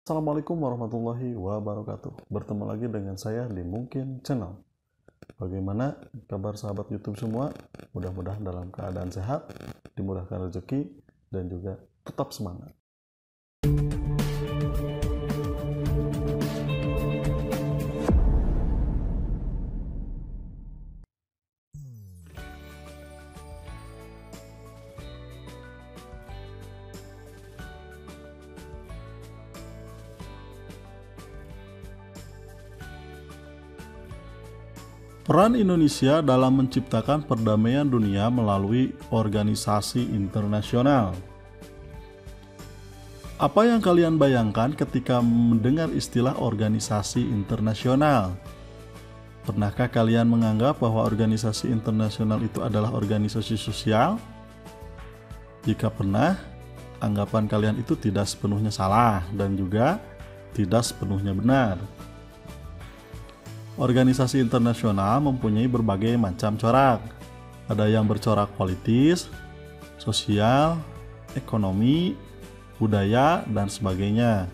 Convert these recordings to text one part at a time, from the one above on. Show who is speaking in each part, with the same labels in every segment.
Speaker 1: Assalamualaikum warahmatullahi wabarakatuh. Bertemu lagi dengan saya di Mungkin Channel. Bagaimana kabar sahabat YouTube semua? Mudah-mudahan dalam keadaan sehat, dimudahkan rezeki, dan juga tetap semangat. Peran Indonesia dalam menciptakan perdamaian dunia melalui organisasi internasional. Apa yang kalian bayangkan ketika mendengar istilah organisasi internasional? Pernahkah kalian menganggap bahwa organisasi internasional itu adalah organisasi sosial? Jika pernah, anggapan kalian itu tidak sepenuhnya salah dan juga tidak sepenuhnya benar. Organisasi internasional mempunyai berbagai macam corak. Ada yang bercorak politis, sosial, ekonomi, budaya, dan sebagainya.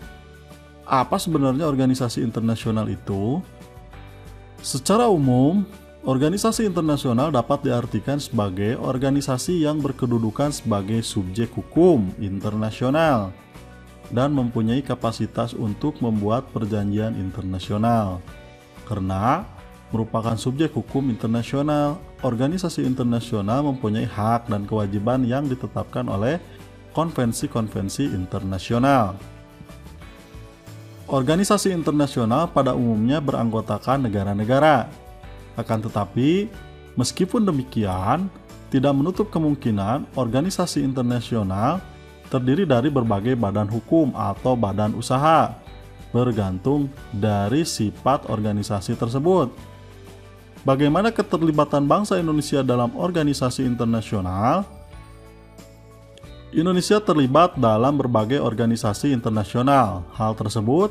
Speaker 1: Apa sebenarnya organisasi internasional itu? Secara umum, organisasi internasional dapat diartikan sebagai organisasi yang berkedudukan sebagai subjek hukum internasional dan mempunyai kapasitas untuk membuat perjanjian internasional. Karena merupakan subjek hukum internasional, organisasi internasional mempunyai hak dan kewajiban yang ditetapkan oleh konvensi-konvensi internasional. Organisasi internasional pada umumnya beranggotakan negara-negara. Akan tetapi, meskipun demikian, tidak menutup kemungkinan organisasi internasional terdiri dari berbagai badan hukum atau badan usaha, bergantung dari sifat organisasi tersebut. Bagaimana keterlibatan bangsa Indonesia dalam organisasi internasional? Indonesia terlibat dalam berbagai organisasi internasional. Hal tersebut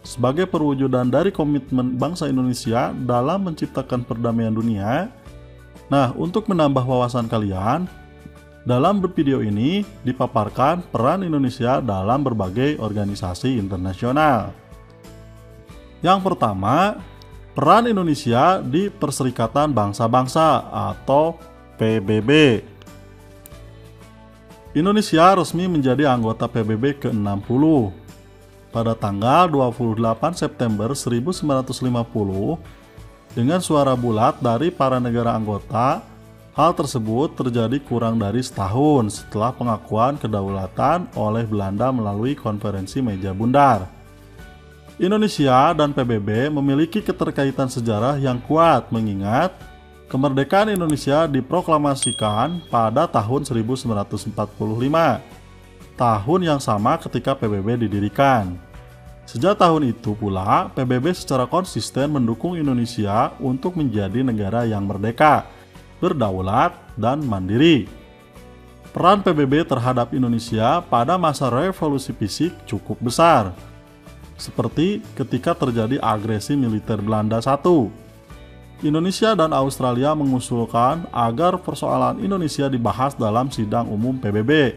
Speaker 1: sebagai perwujudan dari komitmen bangsa Indonesia dalam menciptakan perdamaian dunia. Nah, untuk menambah wawasan kalian, dalam video ini dipaparkan peran Indonesia dalam berbagai organisasi internasional. Yang pertama, peran Indonesia di Perserikatan Bangsa-Bangsa atau PBB. Indonesia resmi menjadi anggota PBB ke-60 pada tanggal 28 September 1950 dengan suara bulat dari para negara anggota. Hal tersebut terjadi kurang dari setahun setelah pengakuan kedaulatan oleh Belanda melalui Konferensi Meja Bundar. Indonesia dan PBB memiliki keterkaitan sejarah yang kuat mengingat kemerdekaan Indonesia diproklamasikan pada tahun 1945, tahun yang sama ketika PBB didirikan. Sejak tahun itu pula, PBB secara konsisten mendukung Indonesia untuk menjadi negara yang merdeka, berdaulat, dan mandiri. Peran PBB terhadap Indonesia pada masa revolusi fisik cukup besar, seperti ketika terjadi agresi militer Belanda I. Indonesia dan Australia mengusulkan agar persoalan Indonesia dibahas dalam sidang umum PBB.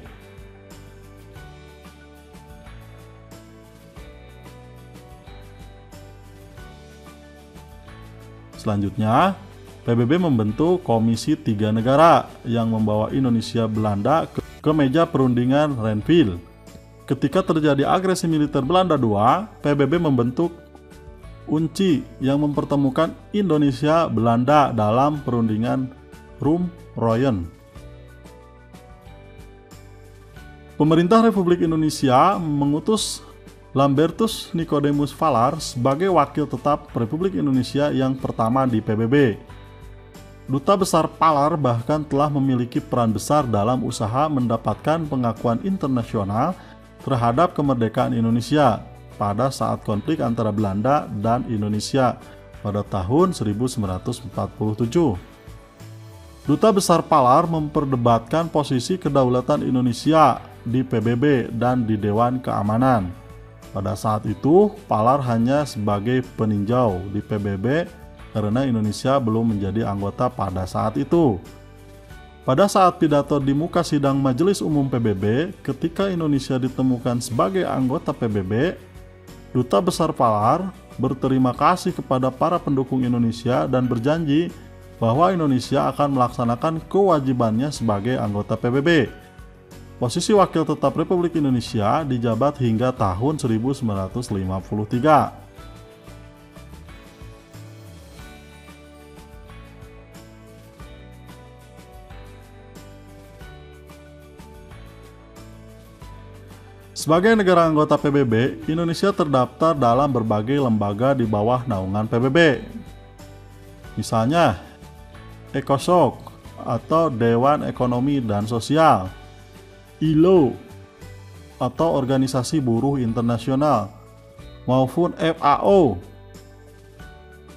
Speaker 1: Selanjutnya, PBB membentuk Komisi 3 Negara yang membawa Indonesia Belanda ke meja perundingan Renville. Ketika terjadi agresi militer Belanda II, PBB membentuk UNCI yang mempertemukan Indonesia Belanda dalam perundingan Rumroyen. Pemerintah Republik Indonesia mengutus Lambertus Nicodemus Falar sebagai wakil tetap Republik Indonesia yang pertama di PBB. Duta Besar Falar bahkan telah memiliki peran besar dalam usaha mendapatkan pengakuan internasional terhadap kemerdekaan Indonesia pada saat konflik antara Belanda dan Indonesia pada tahun 1947. Duta Besar Falar memperdebatkan posisi kedaulatan Indonesia di PBB dan di Dewan Keamanan. Pada saat itu, Falar hanya sebagai peninjau di PBB karena Indonesia belum menjadi anggota pada saat itu. Pada saat pidato di muka sidang Majelis Umum PBB, ketika Indonesia ditemukan sebagai anggota PBB, Duta Besar Palar berterima kasih kepada para pendukung Indonesia dan berjanji bahwa Indonesia akan melaksanakan kewajibannya sebagai anggota PBB. Posisi Wakil Tetap Republik Indonesia dijabat hingga tahun 1953. Sebagai negara anggota PBB, Indonesia terdaftar dalam berbagai lembaga di bawah naungan PBB. Misalnya, ECOSOC atau Dewan Ekonomi dan Sosial, ILO atau Organisasi Buruh Internasional, maupun FAO,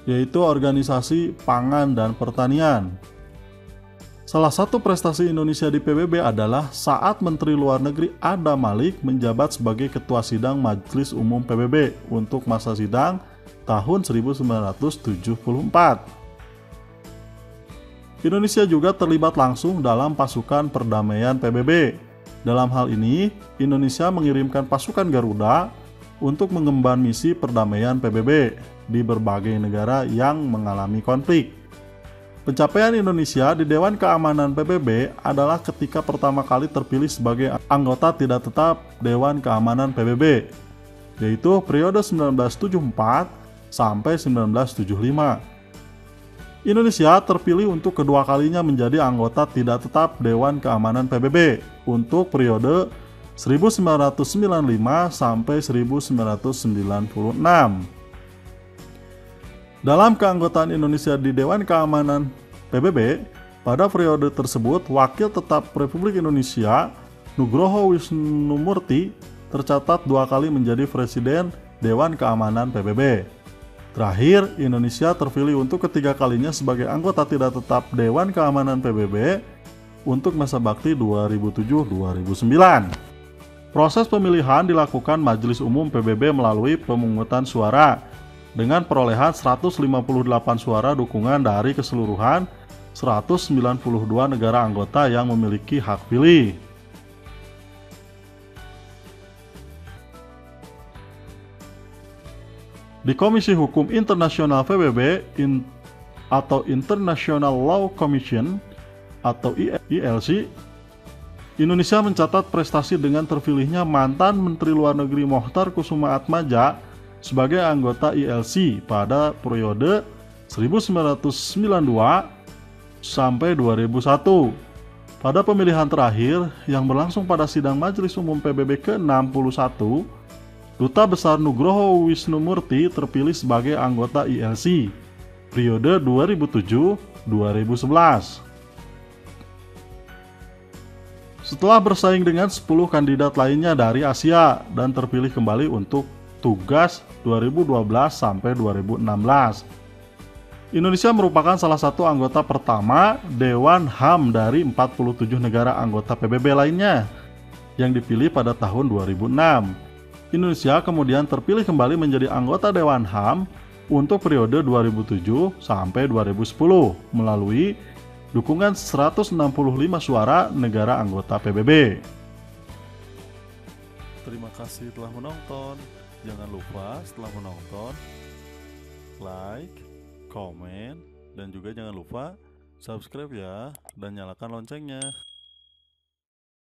Speaker 1: yaitu Organisasi Pangan dan Pertanian. Salah satu prestasi Indonesia di PBB adalah saat Menteri Luar Negeri Adam Malik menjabat sebagai Ketua Sidang Majelis Umum PBB untuk masa sidang tahun 1974. Indonesia juga terlibat langsung dalam pasukan perdamaian PBB. Dalam hal ini, Indonesia mengirimkan pasukan Garuda untuk mengemban misi perdamaian PBB di berbagai negara yang mengalami konflik. Pencapaian Indonesia di Dewan Keamanan PBB adalah ketika pertama kali terpilih sebagai anggota tidak tetap Dewan Keamanan PBB, yaitu periode 1974 sampai 1975. Indonesia terpilih untuk kedua kalinya menjadi anggota tidak tetap Dewan Keamanan PBB untuk periode 1995 sampai 1996. Dalam keanggotaan Indonesia di Dewan Keamanan PBB, pada periode tersebut Wakil Tetap Republik Indonesia Nugroho Wisnumurti tercatat 2 kali menjadi Presiden Dewan Keamanan PBB. Terakhir, Indonesia terpilih untuk ketiga kalinya sebagai anggota tidak tetap Dewan Keamanan PBB untuk masa bakti 2007-2009. Proses pemilihan dilakukan Majelis Umum PBB melalui pemungutan suara dengan perolehan 158 suara dukungan dari keseluruhan 192 negara anggota yang memiliki hak pilih. Di Komisi Hukum Internasional PBB atau International Law Commission atau ILC, Indonesia mencatat prestasi dengan terpilihnya mantan Menteri Luar Negeri Mochtar Kusuma-Atmaja sebagai anggota ILC pada periode 1992 sampai 2001. Pada pemilihan terakhir yang berlangsung pada sidang Majelis Umum PBB ke-61, Duta Besar Nugroho Wisnumurti terpilih sebagai anggota ILC periode 2007-2011. Setelah bersaing dengan 10 kandidat lainnya dari Asia dan terpilih kembali untuk tugas 2012 sampai 2016. Indonesia merupakan salah satu anggota pertama Dewan HAM dari 47 negara anggota PBB lainnya yang dipilih pada tahun 2006. Indonesia kemudian terpilih kembali menjadi anggota Dewan HAM untuk periode 2007 sampai 2010 melalui dukungan 165 suara negara anggota PBB. Terima kasih telah menonton. Jangan lupa setelah menonton, like, komen, dan juga jangan lupa subscribe ya, dan nyalakan loncengnya.